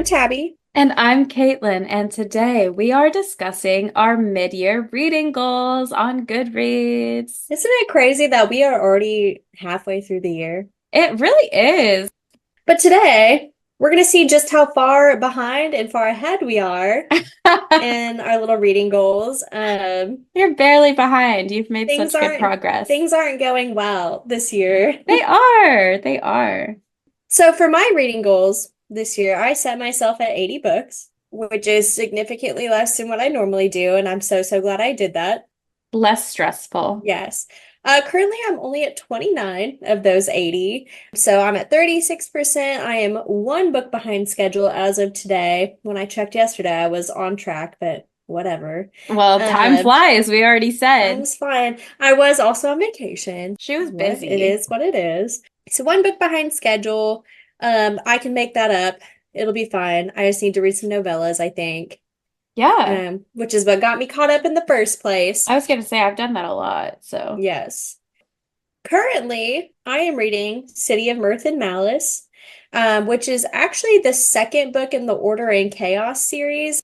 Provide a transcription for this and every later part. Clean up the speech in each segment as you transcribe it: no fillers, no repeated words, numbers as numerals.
I'm Tabby. And I'm Caitlin, and today we are discussing our mid-year reading goals on Goodreads. Isn't it crazy that we are already halfway through the year? It really is. But today, we're going to see just how far behind and far ahead we are in our little reading goals. You're barely behind. You've made Things such good aren't progress. things aren't going well this year. They are. They are. So for my reading goals this year, I set myself at 80 books, which is significantly less than what I normally do, and I'm so glad I did that. Less stressful. Yes. Currently, I'm only at 29 of those 80. So I'm at 36%. I am one book behind schedule as of today. When I checked yesterday, I was on track, but whatever. Well, time Um, flies, we already said. Time's fine. I was also on vacation. She was What it busy. is, what it is. So one book behind schedule. I can make that up. It'll be fine. I just need to read some novellas, I think. Yeah. Which is what got me caught up in the first I place. was gonna say I've done that a lot, so. Yes. Currently, I am reading City of Mirth and Malice, which is actually the second book in the Order and Chaos series.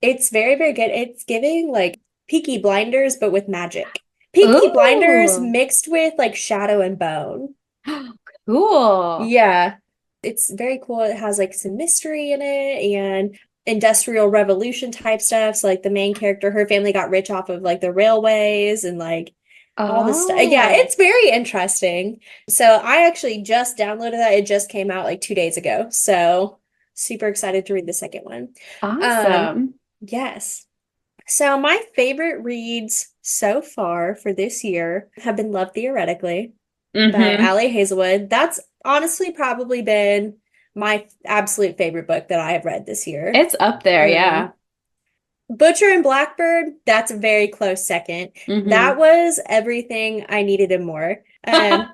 It's very good. It's giving like Peaky Blinders, but with magic. Peaky Blinders Ooh. mixed with like Shadow and Bone. Cool. Yeah, it's very cool. It has like some mystery in it and Industrial Revolution type stuff. So like the main character, her family got rich off of like the railways and like all this stuff. Yeah, Oh, it's very interesting. So I actually just downloaded that. It just came out like 2 days ago. So super excited to read the second one. Um, awesome. yes. So my favorite reads so far for this year have been Love Theoretically by Mm-hmm. Ali Hazelwood. That's honestly probably been my absolute favorite book that I have read this year. It's up there, Um, yeah. Butcher and Blackbird, that's a very close second. Mm-hmm. That was everything I needed and more.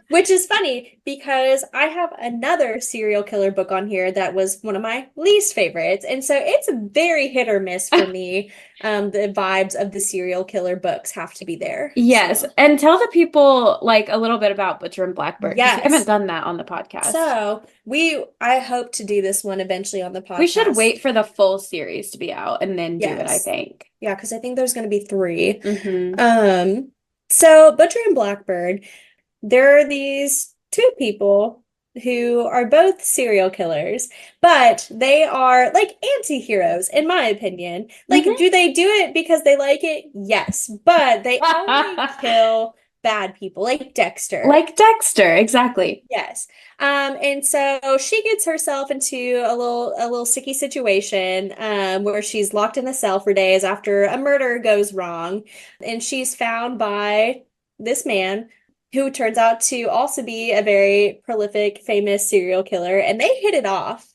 Which is funny because I have another serial killer book on here that was one of my least favorites. And so it's very hit or miss for me. The vibes of the serial killer books have to be there. Yes, So, and tell the people like a little bit about Butcher and Blackbird because we haven't yes. done that on the podcast. So I hope to do this one eventually on the We should podcast. wait for the full series to be out and then do it, I Yes. think. Yeah, because I think there's going to be three. Mm-hmm. Um, so Butcher and Blackbird, there are these two people who are both serial killers, but they are like anti-heroes, in my opinion. Like, Mm-hmm. do they do it because they like it? Yes, but they only kill bad people, like Dexter. Like Dexter, exactly. Yes. And so she gets herself into a little sticky situation where she's locked in a cell for days after a murder goes wrong. And she's found by this man who turns out to also be a very prolific, famous serial killer, and they hit it off.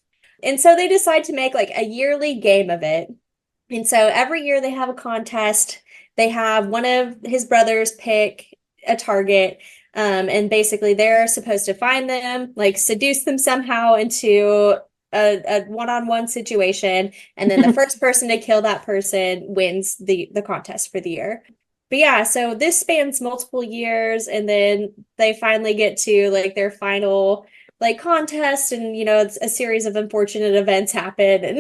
And so they decide to make like a yearly game of it. And so every year they have a contest. They have one of his brothers pick a target. And basically they're supposed to find them, like seduce them somehow into a one-on-one situation. And then the first person to kill that person wins the contest for the year. But yeah, so this spans multiple years, and then they finally get to like their final like contest, and it's a series of unfortunate events happen, and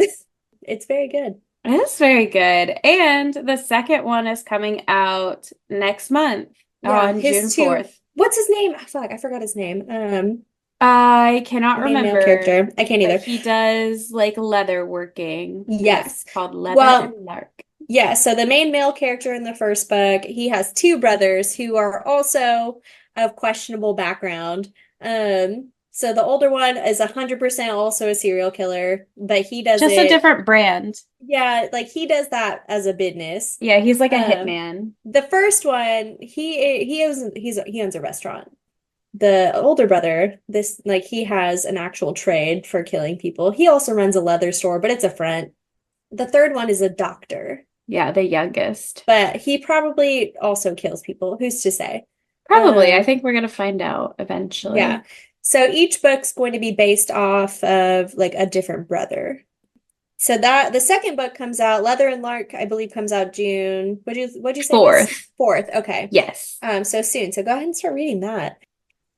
it's very good. It is very good. And the second one is coming out next month Yeah, on June his two, 4th. what's his name? Fuck, I forgot his name. I cannot The main male remember, character. I can't but either. he does like leather working, and it's Yes. called Leather Well, and Lark. yeah, so the main male character in the first book, he has two brothers who are also of questionable background. So the older one is 100% also a serial killer, but he does Just a it, different brand. yeah, like he does that as a business. Yeah, he's like a Um, hitman. the first one, he owns a restaurant. The older brother, this like he has an actual trade for killing people. He also runs a leather store, but it's a front. The third one is a doctor, Yeah, the youngest. but he probably also kills people. Who's to say? Probably. I Um, think we're gonna find out yeah. eventually. So each book's going to be based off of like a different brother. So that the second book comes out, Leather and Lark, I believe comes out June. What'd you say it was? Fourth. 4th. Okay. Yes. So soon. So go ahead and start reading that.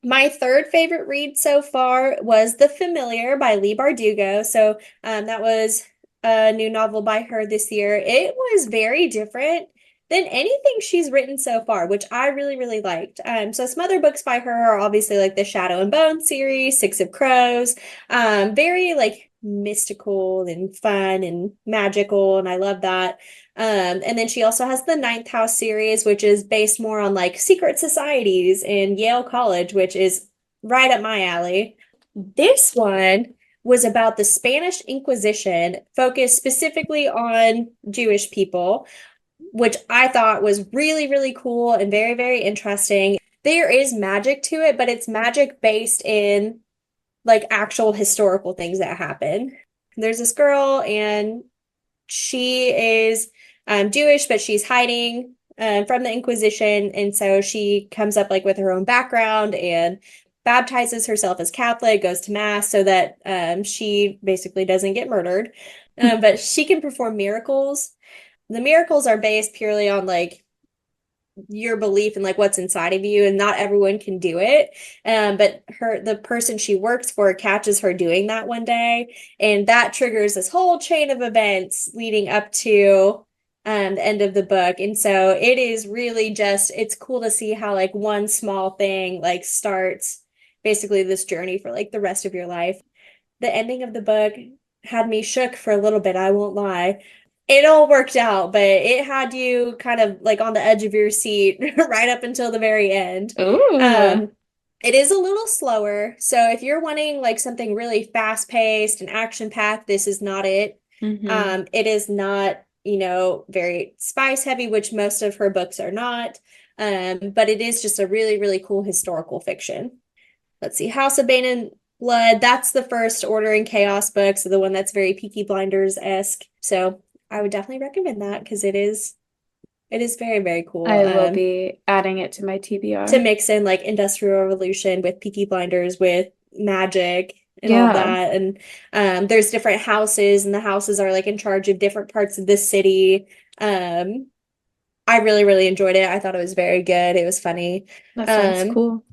My third favorite read so far was The Familiar by Leigh Bardugo. So that was a new novel by her this year. It was very different than anything she's written so far, which I really, really liked. So some other books by her are obviously like the Shadow and Bone series, Six of Crows, very like mystical and fun and magical, and I love that. And then she also has the Ninth House series, which is based more on like secret societies in Yale College, which is right up my alley. This one was about the Spanish Inquisition, focused specifically on Jewish people, which I thought was really, really cool and very, very interesting. There is magic to it, but it's magic based in like actual historical things that happen. There's this girl, and she is Jewish, but she's hiding from the Inquisition. And so she comes up like with her own background and baptizes herself as Catholic, goes to Mass so that she basically doesn't get murdered. But she can perform miracles. The miracles are based purely on like your belief and like what's inside of you, and not everyone can do it. But the person she works for catches her doing that one day, and that triggers this whole chain of events leading up to the end of the book. And so it is really just, it's cool to see how like one small thing like starts basically this journey for like the rest of your life. The ending of the book had me shook for a little bit, I won't lie. It all worked out, but it had you kind of like on the edge of your seat right up until the very end. Ooh. Um, it is a little slower. So if you're wanting like something really fast-paced and action-packed, this is not it. Mm-hmm. It is not, very spice heavy, which most of her books are not. But it is just a really, really cool historical fiction. Let's see, House of Bane and Blood. That's the first Order and Chaos book, so the one that's very Peaky Blinders-esque. So I would definitely recommend that because it is very, very cool. I will be adding it to my To TBR. mix in like Industrial Revolution with Peaky Blinders with magic and all of Yeah, that. And there's different houses, and the houses are like in charge of different parts of the city. Um, I really, really enjoyed it. I thought it was very good. It was funny. that sounds Um, cool.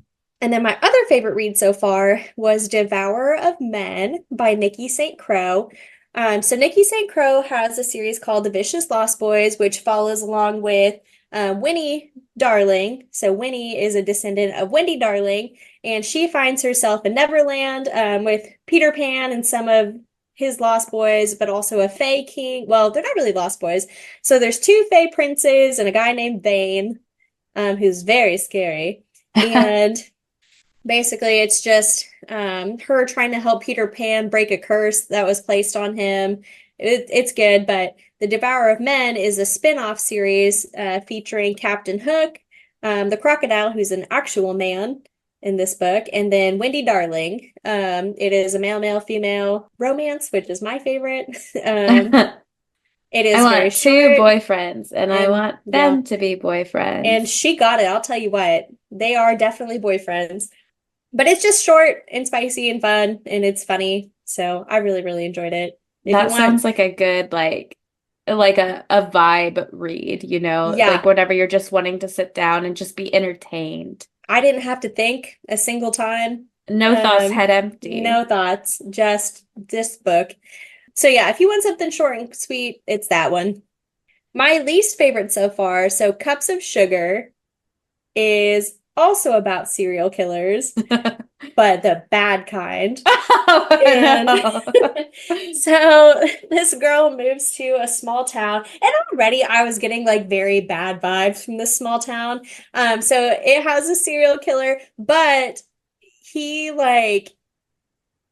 And then my other favorite read so far was Devourer of Men by Nikki St. Crow. So Nikki St. Crow has a series called The Vicious Lost Boys, which follows along with Winnie Darling. So Winnie is a descendant of Wendy Darling, and she finds herself in Neverland with Peter Pan and some of his lost boys, but also a Fae King. Well, they're not really lost boys. So there's two Fae princes and a guy named Vane, who's very scary. And basically, it's just her trying to help Peter Pan break a curse that was placed on him. It's good, but The Devourer of Men is a spin-off series featuring Captain Hook, the crocodile, who's an actual man in this book, and then Wendy Darling. It is a male-male female romance, which is my favorite. It I is very want two short, boyfriends and I and want yeah, them to be and boyfriends. she got it. I'll tell you what, they are definitely boyfriends. But it's just short and spicy and fun, and it's funny. So I really, really enjoyed it. If you That want, sounds like a good like a vibe read, like yeah, whenever you're just wanting to sit down and just be entertained. I didn't have to think a single time. No thoughts, head No empty. thoughts, just this book. So yeah, if you want something short and sweet, it's that one. My least favorite so far, so Cups of Sugar is also about serial killers, but the bad kind. And Oh no. so this girl moves to a small town, and already I was getting like very bad vibes from this small town. So it has a serial killer, but he like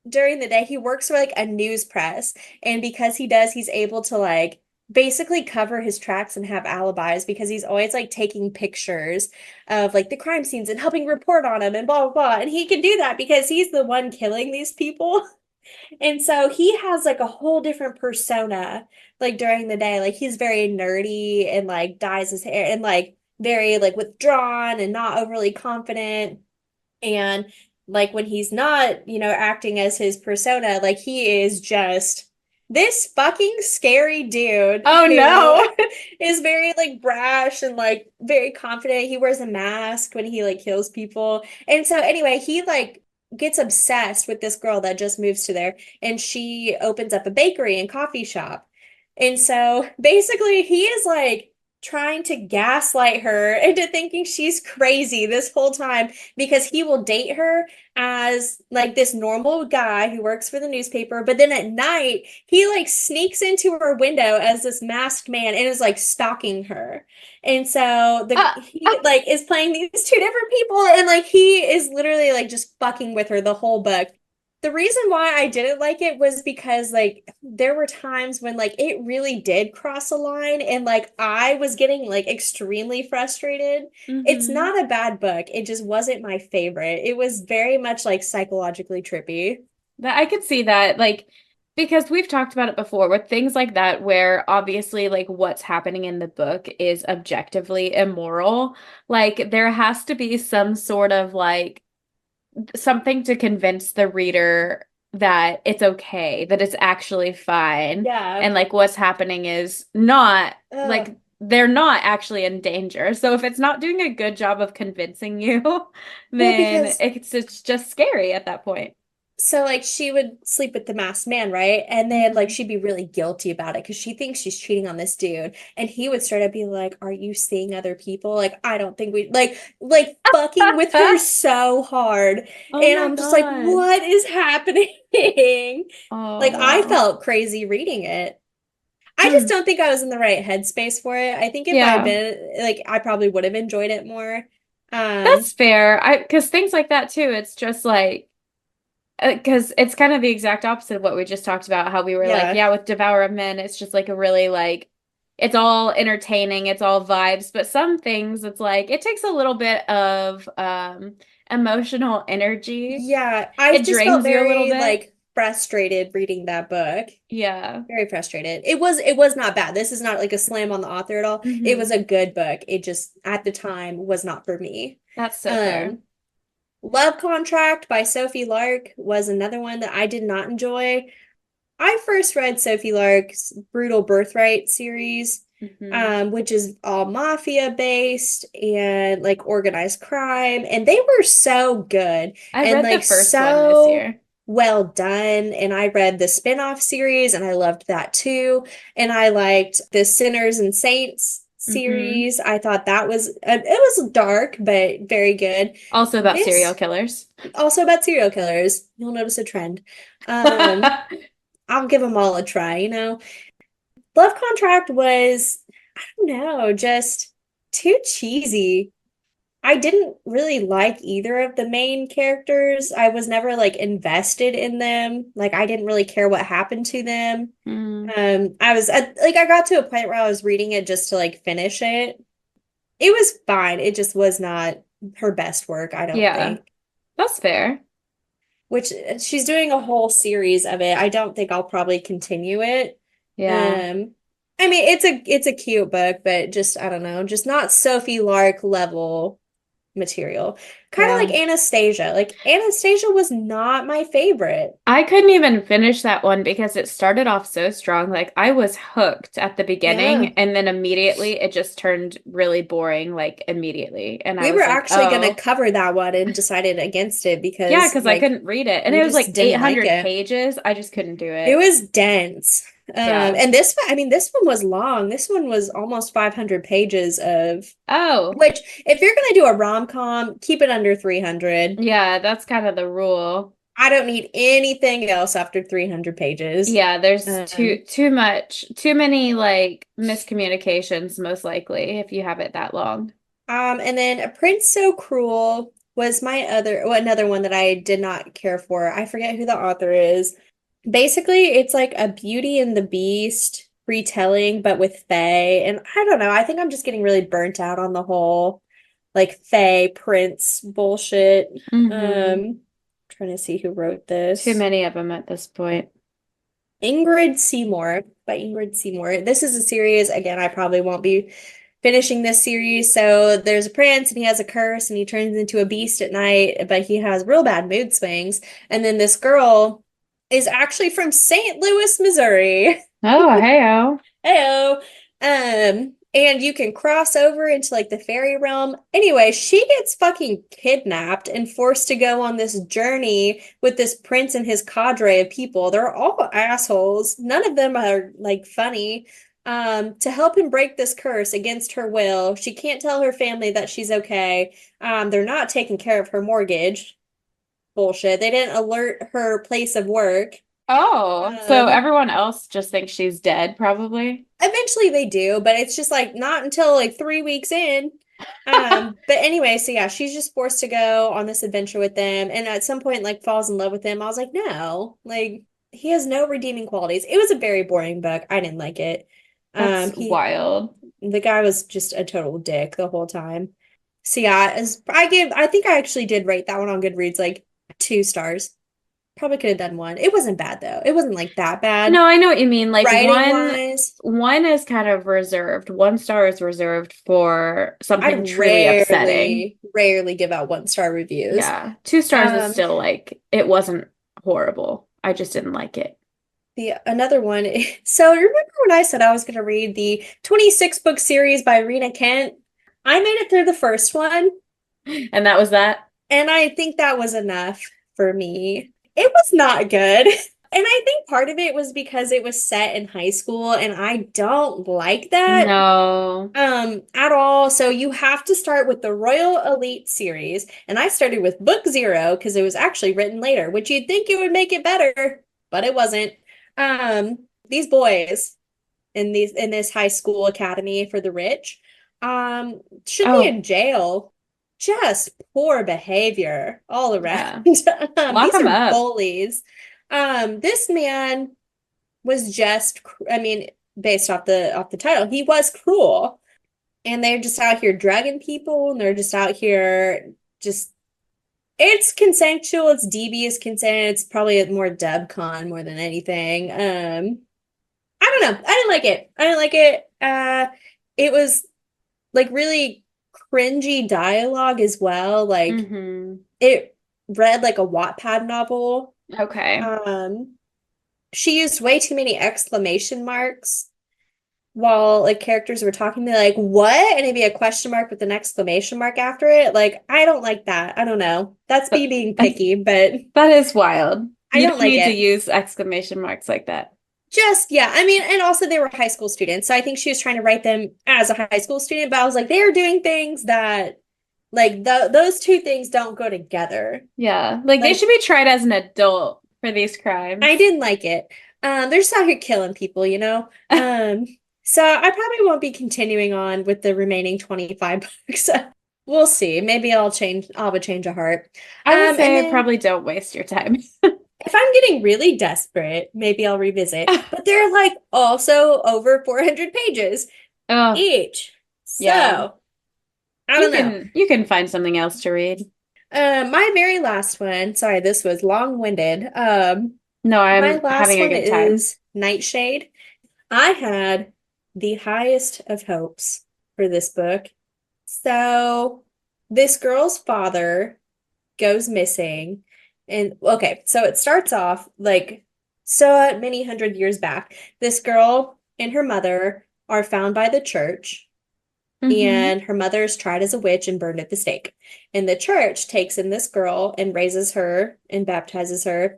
during the day he works for like a news press, and because he does, he's able to like basically cover his tracks and have alibis because he's always like taking pictures of like the crime scenes and helping report on them and blah blah blah. And he can do that because he's the one killing these people. And so he has like a whole different persona like during the day. Like he's very nerdy and like dyes his hair and like very like withdrawn and not overly confident. And like when he's not, acting as his persona, like he is just this fucking scary dude Oh who no. is very like brash and like very confident. He wears a mask when he like kills people. And so anyway, he like gets obsessed with this girl that just moves to there and she opens up a bakery and coffee shop. And so basically he is like trying to gaslight her into thinking she's crazy this whole time because he will date her as like this normal guy who works for the newspaper, but then at night he like sneaks into her window as this masked man and is like stalking her. And so the Ah, he like is playing these two different people and like he is literally like just fucking with her the whole book. The reason why I didn't like it was because like there were times when like it really did cross a line and like I was getting like extremely frustrated. It's mm-hmm. not a bad book. It just wasn't my favorite. It was very much like psychologically trippy. That I could see that, like, because we've talked about it before with things like that, where obviously, like, what's happening in the book is objectively immoral. Like, there has to be some sort of like something to convince the reader that it's okay, that it's actually fine, Yeah. and like what's happening is not Ugh. like they're not actually in danger. So if it's not doing a good job of convincing you, Well, then because it's just scary at that point. so like she would sleep with the masked man, right? And then like Mhm. she'd be really guilty about it because she thinks she's cheating on this dude. And he would start to be like, "Are you seeing other people? Like, I don't think we like fucking with her so hard." Oh And my I'm just like, God. what is happening? Like I Oh. felt crazy reading it. I just Hmm. don't think I was in the right headspace for it. I think if I had Yeah. been like I probably would have enjoyed it more. That's fair. I because things like that too, it's just like because it's kind of the exact opposite of what we just talked about, how we were like, Yeah. yeah, with Devour of Men, it's just like a really like it's all entertaining, it's all vibes, but some things it's like it takes a little bit of emotional energy. Yeah, I It just felt drains you a little very bit. like frustrated reading that book. Yeah. Very frustrated. It was not bad. This is not like a slam on the author at all. It was Hmm. a good book. It just at the time was not for me. That's so fair. Um, Love Contract by Sophie Lark was another one that I did not enjoy. I first read Sophie Lark's Brutal Birthright series, Hmm. which is all mafia based and like organized crime, and they were so good I and read the like first one this so year. well done. And I read the spin-off series and I loved that too. And I liked the Sinners and Saints Hmm. series. I thought that was it was dark but very good. Also about serial This killers. also about serial killers. You'll notice a trend. Um, I'll give them all a try, you know. Love Contract was, I don't know, just too cheesy. I didn't really like either of the main characters. I was never like invested in them. Like I didn't really care what happened to them. Mm, I was like I got to a point where I was reading it just to like finish it. It was fine. It just was not her best work, I don't yeah, think. that's fair. Which she's doing a whole series of it. I don't think I'll probably continue it. Yeah, Um, I mean, it's a cute book, but just I don't know, just not Sophie Lark level material. Kind of yeah. like Anastasia. Like Anastasia was not my favorite. I couldn't even finish that one because it started off so strong. Like I was hooked at the beginning, Yeah. and then immediately it just turned really boring, like immediately. And I We were was like, actually gonna oh, cover that one and decided against it yeah, because because I like couldn't read it. And we it was just like didn't like 800 it. pages. I just couldn't do It it. was dense. Yeah. And this one, I mean, this one was long. This one was almost 500 pages of Oh, which, if you're gonna do a rom-com, keep it under 300. yeah, that's kind of the rule. I don't need anything else after 300 pages. Yeah, there's Um, too many like miscommunications, most likely, if you have it that long. and then A Prince So Cruel was my another one that I did not care for. I forget who the author is. Basically, it's like a Beauty and the Beast retelling, but with Fae. And I don't know. I think I'm just getting really burnt out on the whole like Fae Prince bullshit. Hmm. Um, Trying to see who wrote Too this. many of them at this point. Ingrid Seymour by Ingrid Seymour. This is a series. Again, I probably won't be finishing this series. So there's a prince and he has a curse and he turns into a beast at night, but he has real bad mood swings. And then this girl is actually from St. Louis, Missouri. Oh, hey-oh. Heyo. And you can cross over into like the fairy realm. Anyway, she gets fucking kidnapped and forced to go on this journey with this prince and his cadre of people. They're all assholes. None of them are like funny. To help him break this curse against her will. She can't tell her family that she's okay. They're not taking care of her mortgage. Bullshit. They didn't alert her place of work. Oh, so Um, everyone else just thinks she's dead, probably. Eventually they do, but it's just like not until like 3 weeks in. But anyway, so yeah, she's just forced to go on this adventure with them, and at some point, like falls in love with him. I was like, no, like he has no redeeming qualities. It was a very boring book. I didn't like it. That's He wild. the guy was just a total dick the whole time. So yeah, I think I actually did rate that one on Goodreads like 2 stars. Probably could have done one. It wasn't bad though. It wasn't like that bad. No, I know what you mean. Like Writing one wise, one is kind of reserved. 1 star is reserved for I something truly upsetting. rarely give out 1 star reviews. Yeah. 2 stars is Um, still like it wasn't horrible. I just didn't like it. the another one. So remember when I said I was going to read the 26 book series by Rena Kent? I made it through the first one, And that was that. and I think that was enough for me. It was not good. And I think part of it was because it was set in high school, and I don't like that. No. At all. So you have to start with the Royal Elite series. And I started with book 0 because it was actually written later, which you'd think it would make it better, but it wasn't. These boys in this high school academy for the rich, should be Oh, in jail. Just poor behavior all around. yeah. Lock These them are up. bullies. This man was just, I mean, based off the title, he was cruel, and they're just out here drugging people, and they're just out here just it's consensual, it's devious consent, it's probably more dub con more than anything. I don't know. I didn't like it. I didn't like it. It was like really cringy dialogue as well. Like Hmm. it read like a Wattpad novel. Okay. Um, she used way too many exclamation marks while like characters were talking to me like what, and it'd be a question mark with an exclamation mark after it. Like I don't like that. I don't know, that's me But being picky, but that is wild. I You don't don't like need to it. use exclamation marks like that. Just yeah, I mean, and also they were high school students, so I think she was trying to write them as a high school student, but I was like they are doing things that like those two things don't go together. Yeah. Like they should Like be tried as an adult for these I crimes. didn't like it. They're just out here killing people, you know. So I probably won't be continuing on with the remaining 25 books. We'll see. Maybe I'll have a change of heart. I would And say then probably don't waste your time. if I'm getting really desperate, maybe I'll revisit. But they're like also over 400 pages Oh, each. yeah. So I don't know. You can find something else to read. My very last one, sorry, this was long-winded. No, My I'm last having a one good time. is Nightshade. I had the highest of hopes for this book. So, this girl's father goes missing. And okay, so it starts off like so many hundred years back. This girl and her mother are found by the church, Hmm. and her mother is tried as a witch and burned at the stake. And the church takes in this girl and raises her and baptizes her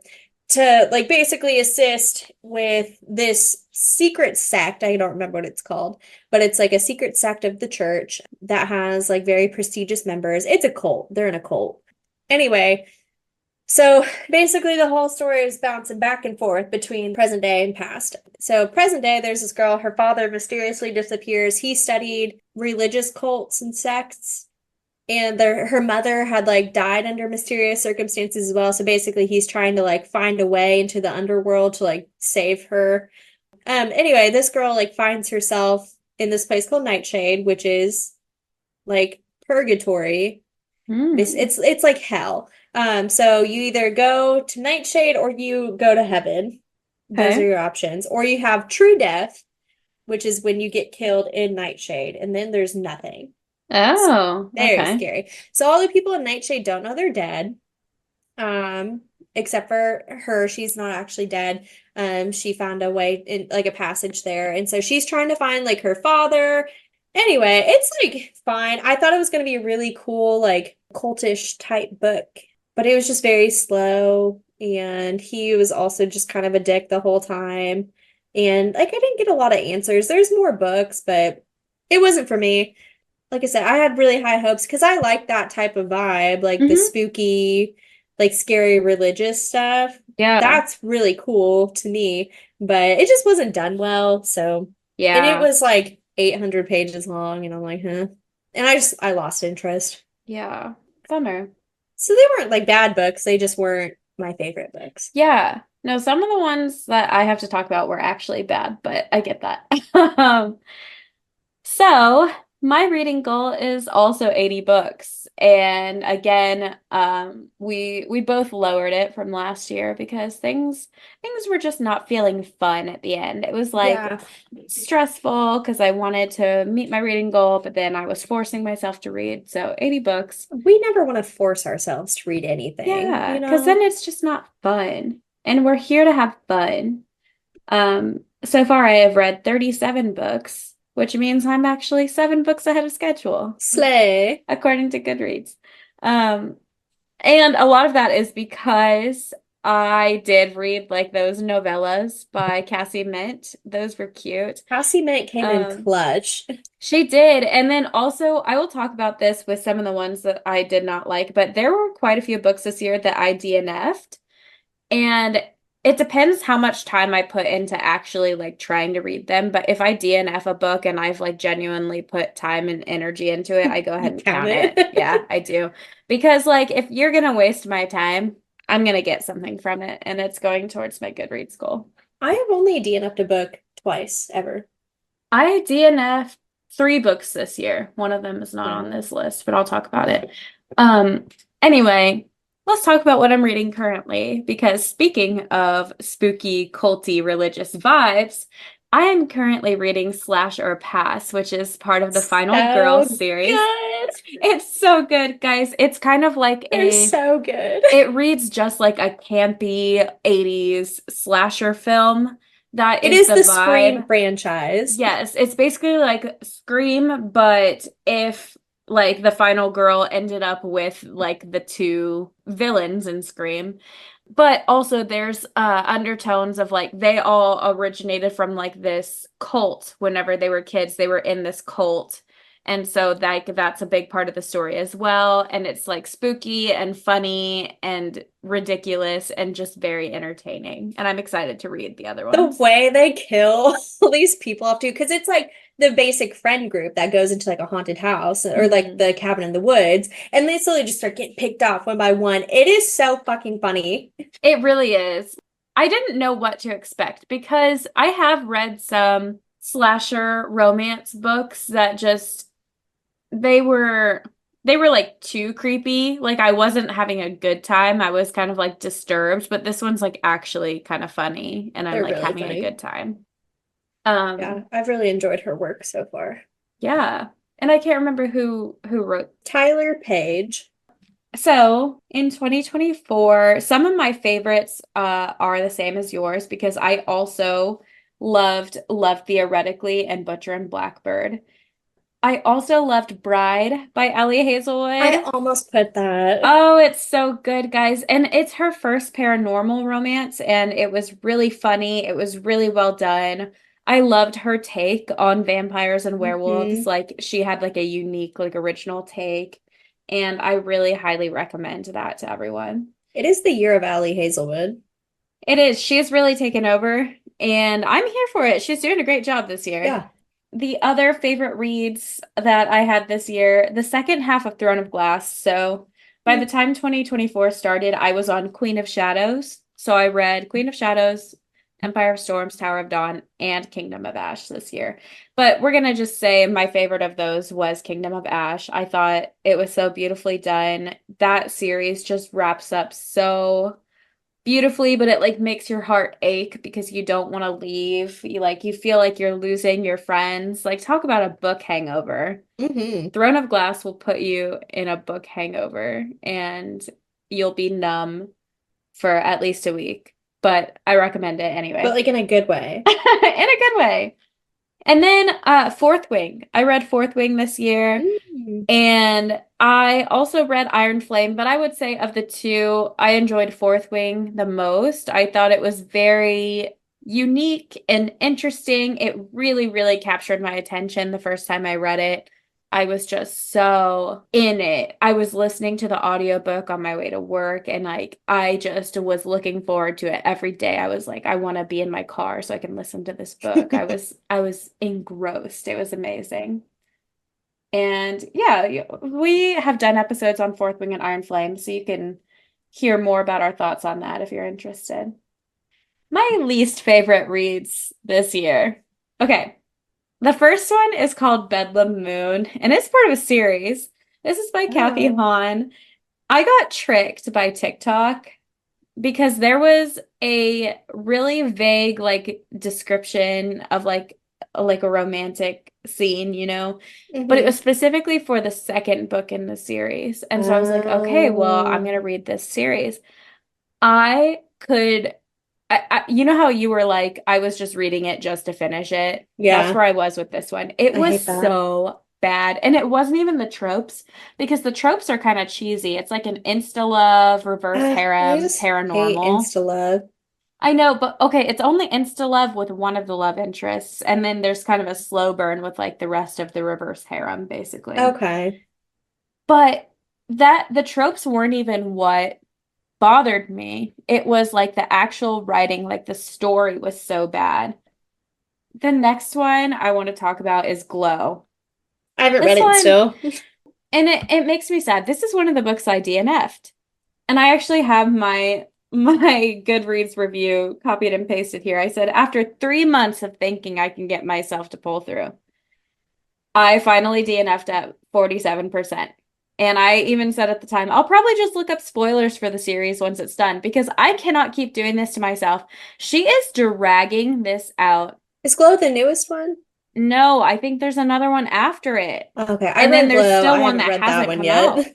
to like basically assist with this secret sect. I don't remember what it's called, but it's like a secret sect of the church that has like very prestigious members. It's a cult. They're in a cult. Anyway, so basically, the whole story is bouncing back and forth between present day and past. So, present day, there's this girl, her father mysteriously disappears. He studied religious cults and sects, and her mother had like died under mysterious circumstances as well. So, basically, he's trying to like find a way into the underworld to like save her. Anyway, this girl like finds herself in this place called Nightshade, which is like purgatory. Mm. It's like hell. So you either go to Nightshade or you go to heaven. Those are Okay. your options. Or you have true death, which is when you get killed in Nightshade, and then there's nothing. Oh, Very okay. scary. So all the people in Nightshade don't know they're dead. Um, except for her, she's not actually dead. She found a way in like a passage there, and so she's trying to find like her father. Anyway, it's like fine. I thought it was going to be a really cool, like cultish type book, but it was just very slow, and he was also just kind of a dick the whole time. And like I didn't get a lot of answers. There's more books, but it wasn't for me. Like I said, I had really high hopes because I like that type of vibe, like the Hmm. spooky, like scary religious stuff. Yeah. That's really cool to me, but it just wasn't done well. So, and it Yeah. was like 800 pages long, and I'm like, huh. And I lost interest. Yeah. Bummer. So they weren't like bad books, they just weren't my favorite books. Yeah. No, some of the ones that I have to talk about were actually bad, but I get that. So, my reading goal is also 80 books. And again, we both lowered it from last year because things were just not feeling fun at the end. It was like Yeah. stressful because I wanted to meet my reading goal, but then I was forcing myself to read. So, 80 books. We never want to force ourselves to read anything, Yeah, you because then know? it's just not fun. And we're here to have fun. So far I have read 37 books, which means I'm actually 7 books ahead of schedule, Slay. according to Goodreads. Um, and a lot of that is because I did read like those novellas by Cassie Mint. Those were cute. Cassie Mint came in Um, clutch. she did. And then also, I will talk about this with some of the ones that I did not like, but there were quite a few books this year that I DNF'd. And it depends how much time I put into actually like trying to read them. But if I DNF a book and I've like genuinely put time and energy into it, I go ahead You and count count it. Yeah, it. I do. Because like if you're gonna waste my time, I'm gonna get something from it and it's going towards my Goodreads goal. I have only DNF'd a book twice ever. I DNF 3 books this year. One of them is not Yeah. on this list, but I'll talk about it. Um, anyway, let's talk about what I'm reading currently, because speaking of spooky, culty, religious vibes, I am currently reading Slash or Pass, which is part of the Final Girl So series. good. It's so good, guys. It's kind of like They're so good. it reads just like a campy 80s slasher film. That It is is the the Scream vibe. franchise. Yes, it's basically like Scream, but if like the final girl ended up with like the two villains in Scream. But also there's undertones of like they all originated from like this cult whenever they were kids. They were in this cult. And so like that's a big part of the story as well. And it's like spooky and funny and ridiculous and just very entertaining. And I'm excited to read the other The ones. way they kill all these people off too, because it's like the basic friend group that goes into like a haunted house or like Mhm. the cabin in the woods, and they slowly just start getting picked off one by one. It is so fucking funny. It really is. I didn't know what to expect because I have read some slasher romance books that just they were they were like too creepy. Like I wasn't having a good time. I was kind of like disturbed, but this one's like actually kind of funny and I'm They're like really having a funny. good time. Yeah, Um I've really enjoyed her work so far. yeah. And I can't remember who wrote. Tyler Page. So in 2024, some of my favorites are the same as yours because I also loved Theoretically and Butcher and Blackbird. I also loved Bride by Ellie I Hazelwood. almost put that. Oh, it's so good, guys. And it's her first paranormal romance, and it was really funny. It was really well done. I loved her take on vampires and werewolves. Hmm. Like she had like a unique, like original take. And I really highly recommend that to everyone. It is the year of Allie Hazelwood. It is. She's really taken over, and I'm here for it. She's doing a great job this year. Yeah. The other favorite reads that I had this year, the second half of Throne of Glass. So by the time 2024 started, I was on Queen of Shadows. So I read Queen of Shadows, Empire of Storms, Tower of Dawn, and Kingdom of Ash this year. But we're gonna just say my favorite of those was Kingdom of Ash. I thought it was so beautifully done. That series just wraps up so beautifully, but it like makes your heart ache because you don't want to leave. You feel like you're losing your friends. Like talk about a book hangover. Hmm. Throne of Glass will put you in a book hangover and you'll be numb for at least a week, but I recommend it But anyway. like in a good way. In a good way. And then Fourth Wing. I read Fourth Wing this year. Mm. And I also read Iron Flame, but I would say of the two, I enjoyed Fourth Wing the most. I thought it was very unique and interesting. It really, really captured my attention the first time I read it. I was just so in it. I was listening to the audiobook on my way to work and like I just was looking forward to it every day. I was like, I want to be in my car so I can listen to this book. I was engrossed. It was amazing. And yeah, we have done episodes on Fourth Wing and Iron Flame, so you can hear more about our thoughts on that if you're interested. My least favorite reads this year. Okay, the first one is called Bedlam Moon, and it's part of a series. This is by Kathy Oh. Hahn. I got tricked by TikTok because there was a really vague like description of like a romantic scene, but it Hmm. was specifically for the second book in the series. And so I was like, okay, well, I'm Oh. gonna read this series. I could you know how you were like, I was just reading it just to finish it. That's Yeah. where I was with this one. It I hate was that. so bad. And it wasn't even the tropes because the tropes are kind of cheesy. It's like an insta love, reverse I harem, just hate paranormal. insta love. I know, but okay, it's only insta love with one of the love interests, and then there's kind of a slow burn with like the rest of the reverse harem, basically. Okay. But that the tropes weren't even what bothered me. It was like the actual writing, like the story was so bad. The next one I want to talk about is Glow. I haven't read This it one, still. and it makes me sad. This is one of the books I DNF'd. And I actually have my Goodreads review copied and pasted here. I said, after 3 months of thinking I can get myself to pull through, I finally DNF'd at 47%. And I even said at the time, I'll probably just look up spoilers for the series once it's done because I cannot keep doing this to myself. She is dragging this out. Is Glow the newest one? No, I think there's another one after it. Okay, I And then read there's Glow. still I one haven't that read that hasn't one come yet. out.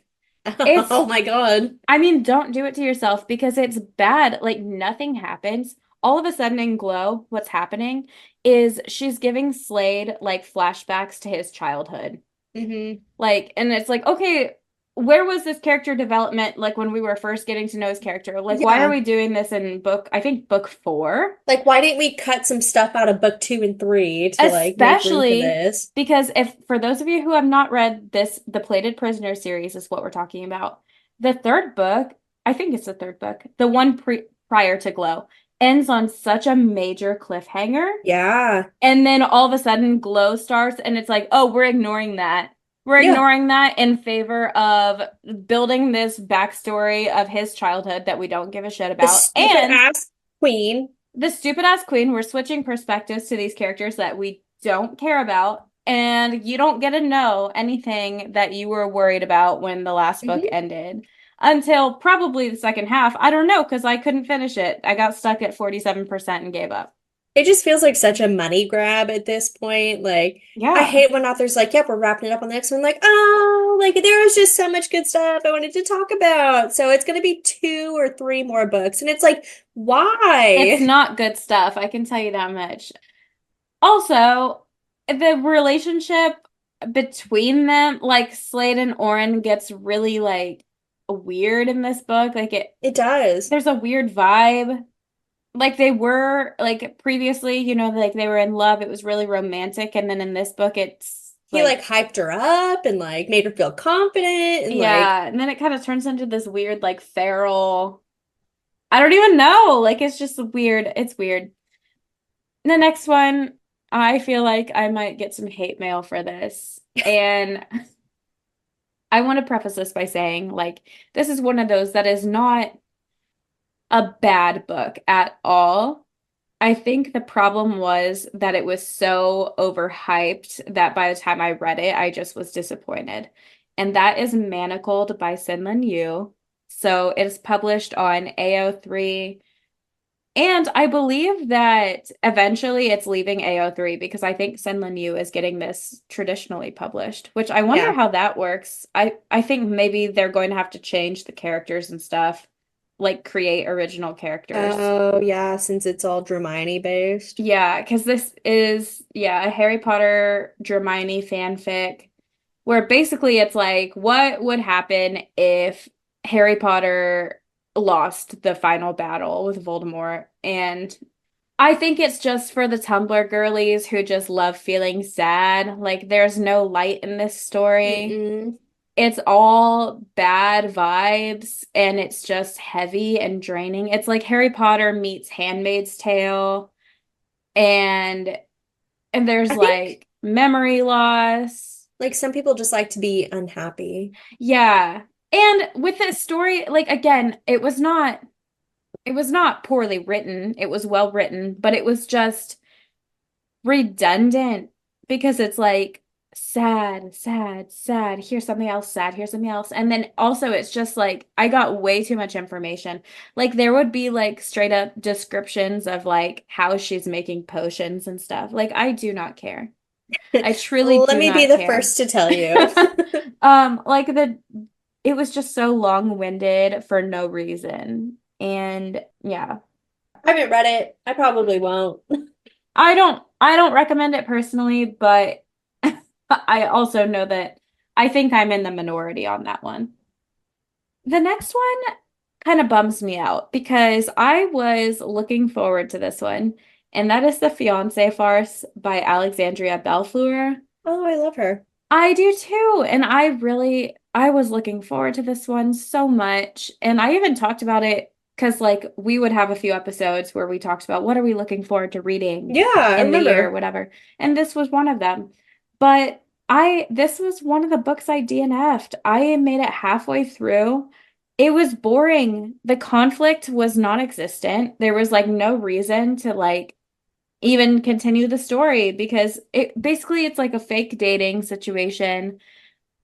It's Oh my God. I mean, don't do it to yourself because it's bad. Like nothing happens. All of a sudden in Glow, what's happening is she's giving Slade like flashbacks to his childhood. Hmm. Like, and it's like, okay, where was this character development like when we were first getting to know his character? Like, why are Yeah. we doing this in I think book four? Like, why didn't we cut some stuff out of book two and three to like make room for Especially this? because if for those of you who have not read this, the Plated Prisoner series is what we're talking about. The third book, I think it's the third book, the one prior to Glow, ends on such a major cliffhanger. Yeah. And then all of a sudden Glow starts and it's like, oh, we're ignoring that. We're Yeah. ignoring that in favor of building this backstory of his childhood that we don't give a shit The about. stupid And ass queen. the stupid ass queen, we're switching perspectives to these characters that we don't care about. And you don't get to know anything that you were worried about when the last book Hmm. ended until probably the second half. I don't know because I couldn't finish it. I got stuck at 47% and gave up. It just feels like such a money grab at this point. Like, I Yeah. hate when authors like, yep, we're wrapping it up on the next one. Like, oh, like there was just so much good stuff I wanted to talk about. So it's gonna be two or three more books. And it's like, It's why? not good stuff. I can tell you that much. Also, the relationship between them, like Slade and Oren gets really like weird in this book. It does. There's a weird vibe. Like they were like previously, like they were in love. It was really romantic. And then in this book, it's He like like, hyped her up and like made her feel confident and like yeah. And then it kind of turns into this weird, like feral. I don't even know. Like it's just weird. It's weird. The next one, I feel like I might get some hate mail for this. And I want to preface this by saying, like, this is one of those that is not a bad book at all. I think the problem was that it was so overhyped that by the time I read it, I just was disappointed. And that is Manacled by Sinlin Yu. So it is published on AO3. And I believe that eventually it's leaving AO3 because I think Senlin Yu is getting this traditionally published, which I wonder yeah. how that works. I think maybe they're going to have to change the characters and stuff. like create original characters. Oh, yeah, since it's all Hermione based. Yeah, because this is, yeah, a Harry Potter Hermione fanfic where basically it's like, what would happen if Harry Potter lost the final battle with Voldemort? And I think it's just for the Tumblr girlies who just love feeling sad. Like, there's no light in this story. Mm-mm. It's all bad vibes and it's just heavy and draining. It's like Harry Potter meets Handmaid's Tale and there's I think like memory loss. like some people just like to be unhappy. Yeah. And with this story, like again, it was not poorly written. It was well written, but it was just redundant because it's like sad, sad, sad. Here's something else sad. Here's something else. And then also it's just like I got way too much information. Like there would be like straight up descriptions of like how she's making potions and stuff. Like I do not care. I truly Let do me be not the care. first to tell you. Like it was just so long-winded for no reason. And yeah, I haven't read it. I probably won't. I don't recommend it personally, but I also know that I think I'm in the minority on that one. The next one kind of bums me out because I was looking forward to this one, and that is The Fiancé Farce by Alexandria Bellfleur. Oh, I love her. I do too. And I was looking forward to this one so much. And I even talked about it because, like, we would have a few episodes where we talked about what are we looking forward to reading Yeah, I in the year, remember. whatever. And this was one of them. But this was one of the books I DNF'd. I made it halfway through. It was boring. The conflict was non-existent. There was like no reason to like even continue the story because it basically it's like a fake dating situation,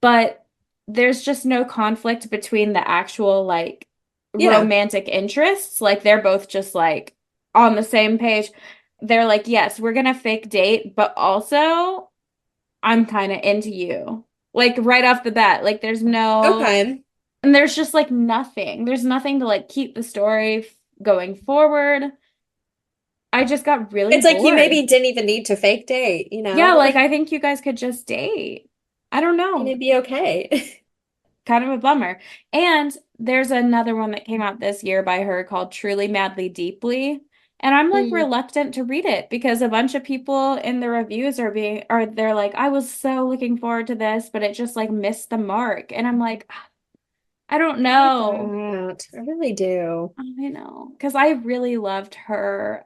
but there's just no conflict between the actual like Yeah. romantic interests. Like they're both just like on the same page. They're like, yes, we're gonna fake date, but also I'm kind of into you. Like right off the bat, like there's no, Okay. and there's just like nothing. There's nothing to like keep the story going forward. I just got really It's like you bored. maybe didn't even need to fake date, you Yeah, know? like I think you guys could just date. I don't And know. it'd be okay. Kind of a bummer. And there's another one that came out this year by her called Truly Madly Deeply. And I'm like Mm. reluctant to read it because a bunch of people in the reviews are they're like, I was so looking forward to this, but it just like missed the mark. And I'm like, I don't I hate know. that. I really do. I know. Because I really loved her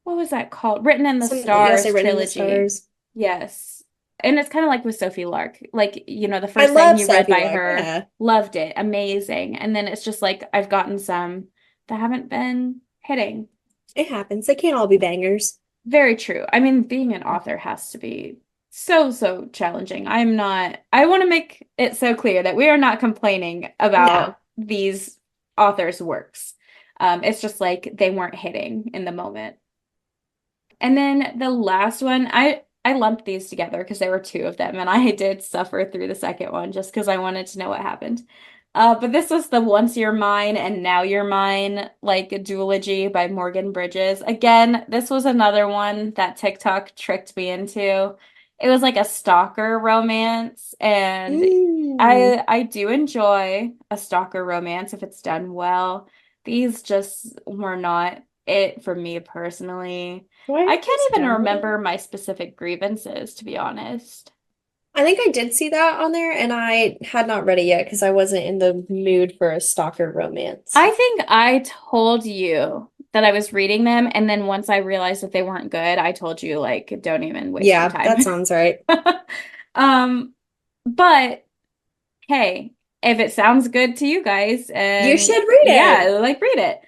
what was that called? Written in the Yeah, say Stars written in the trilogy. stars. Yes. And it's kind of like with Sophie Lark. Like, you know, the I first thing love you read Sophie by Lark. her, Yeah, loved it, amazing. And then it's just like I've gotten some that haven't been hitting. it happens. They can't all be bangers. Very true. I mean, being an author has to be so, so challenging. I want to make it so clear that we are not complaining No. about these authors' works. It's just like they weren't hitting in the moment. And then the last one, I lumped these together because there were two of them, and I did suffer through the second one just because I wanted to know what happened. But this was the Once You're Mine and Now You're Mine, like duology by Morgan Bridges. Again, this was another one that TikTok tricked me into. It was like a stalker romance, and Mm. I do enjoy a stalker romance if it's done well. These just were not it for me personally. Why I are can't these even done well? remember my specific grievances, to be honest. I think I did see that on there, and I had not read it yet because I wasn't in the mood for a stalker romance. I think I told you that I was reading them, and then once I realized that they weren't good, I told you, like, don't even waste your Yeah, time. that sounds right. Um, but hey, if it sounds good to you guys, You and should read it. yeah, like read it.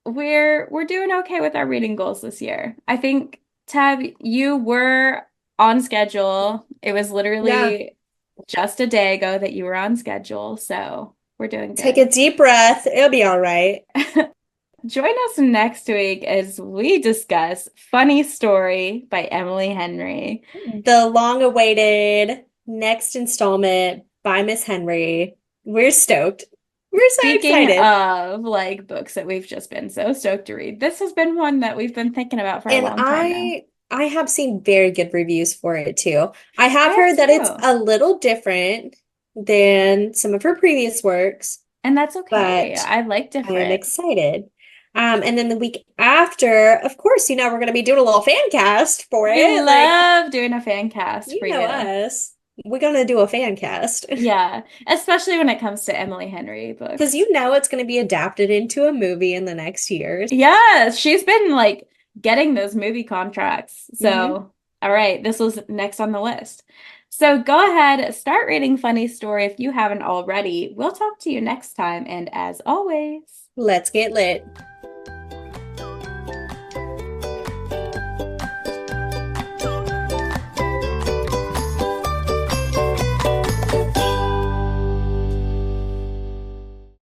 We're doing okay with our reading goals this year. I think, Tab, you were on schedule. It was Yeah. literally just a day ago that you were on schedule, so we're doing Take good. a deep breath. It'll be all right. Join us next week as we discuss Funny Story by Emily Henry. The long-awaited next installment by Miss Henry. We're stoked. We're so Speaking excited. of like books that we've just been so stoked to read, this has been one that we've been thinking about for a And long time now. I have seen very good reviews for it too. I I have have heard that it's too. a little different than some of her previous works, And that's okay. but I like I am different. excited. And then the week after, of course, we're going to be doing a little fan cast for We it. Like, love doing a fan cast you for know you. us. We're going to do a fan cast Yeah, especially when it comes to Emily Henry because books. it's going to be adapted into a movie in the next years. Yes, she's been like getting those movie contracts. Hmm. So, all right, this was next on the list. So go ahead, start reading Funny Story if you haven't already. We'll talk to you next time. And as always, Let's get lit.